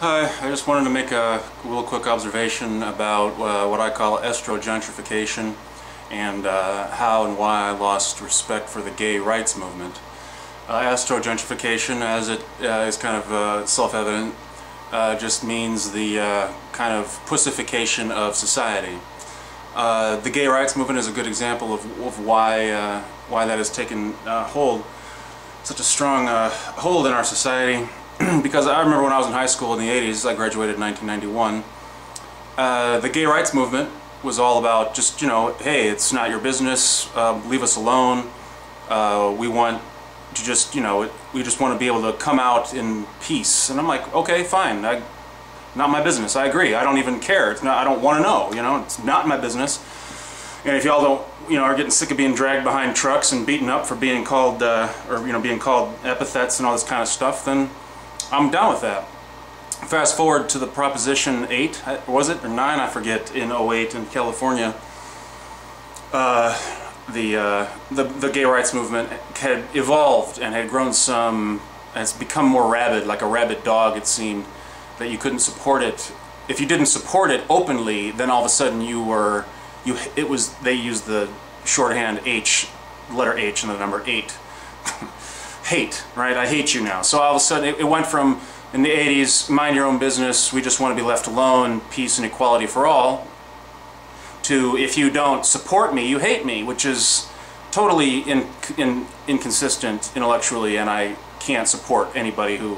Hi, I just wanted to make a real quick observation about what I call estrogentrification and how and why I lost respect for the gay rights movement. Estrogentrification, as it is kind of self-evident, just means the kind of pussification of society. The gay rights movement is a good example of why that has taken such a strong hold in our society. Because I remember when I was in high school in the 80s, I graduated in 1991, the gay rights movement was all about just, hey, it's not your business, leave us alone, we want to just, we just want to be able to come out in peace. And I'm like, okay, fine, not my business, I agree, I don't even care, it's not, I don't want to know, it's not my business. And if y'all don't, are getting sick of being dragged behind trucks and beaten up for being called, being called epithets and all this kind of stuff, then I'm down with that. Fast forward to the Proposition 8, was it, or 9, I forget, in '08 in California. The gay rights movement had evolved and had grown it's become more rabid, like a rabid dog, it seemed, that you couldn't support it. If you didn't support it openly, then all of a sudden they used the shorthand H, letter H and the number 8. Hate, right? I hate you now. So all of a sudden it went from, in the 80s, mind your own business, we just want to be left alone, peace and equality for all, to if you don't support me, you hate me, which is totally inconsistent intellectually, and I can't support anybody who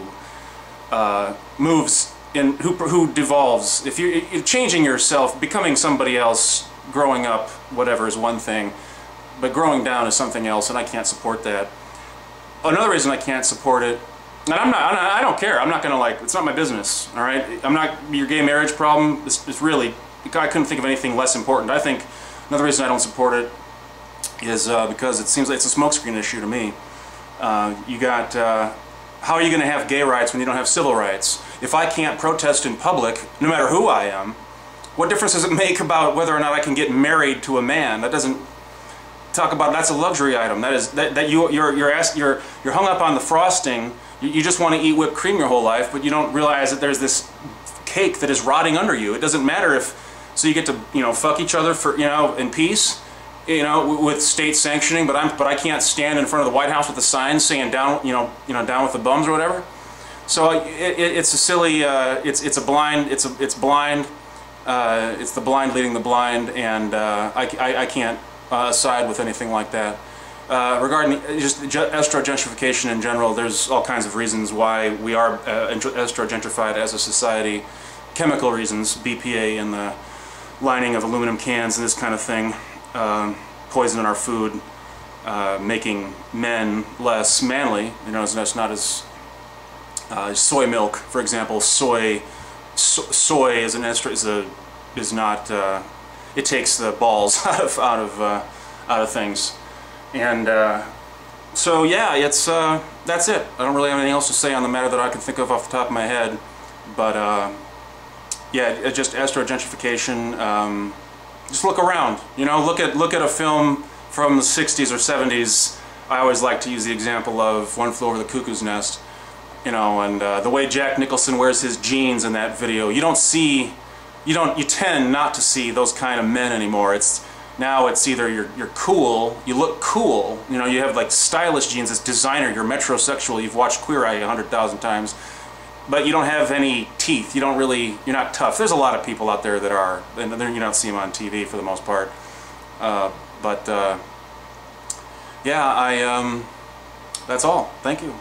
who devolves. If you're changing yourself, becoming somebody else, growing up, whatever, is one thing, but growing down is something else, and I can't support that. Another reason I can't support it, and I don't care, I'm not gonna it's not my business, alright? Your gay marriage problem, it's really, I couldn't think of anything less important. I think another reason I don't support it is because it seems like it's a smokescreen issue to me. How are you gonna have gay rights when you don't have civil rights? If I can't protest in public, no matter who I am, what difference does it make about whether or not I can get married to a man? That doesn't talk about, that's a luxury item. That is you're hung up on the frosting. You just want to eat whipped cream your whole life, but you don't realize that there's this cake that is rotting under you. It doesn't matter if, so you get to fuck each other for in peace, with state sanctioning, but I can't stand in front of the White House with a sign saying down down with the bums or whatever. So it's a silly it's blind, it's the blind leading the blind, and I can't side with anything like that. Regarding just estrogentrification in general, there's all kinds of reasons why we are estrogentrified as a society. Chemical reasons, BPA in the lining of aluminum cans and this kind of thing, poison in our food, making men less manly. It's not as soy milk, for example. Soy as an ester is not. It takes the balls out of things, and so yeah, that's it. I don't really have anything else to say on the matter that I can think of off the top of my head, but yeah, just estrogentrification. Just look around, look at a film from the 60s or 70s. I always like to use the example of One Flew Over the Cuckoo's Nest, and the way Jack Nicholson wears his jeans in that video. You tend not to see those kind of men anymore. Now it's either you're cool, you look cool, you have like stylish jeans, it's designer, you're metrosexual, you've watched Queer Eye 100,000 times, but you don't have any teeth, you're not tough. There's a lot of people out there that are, and you don't see them on TV for the most part. Yeah, that's all. Thank you.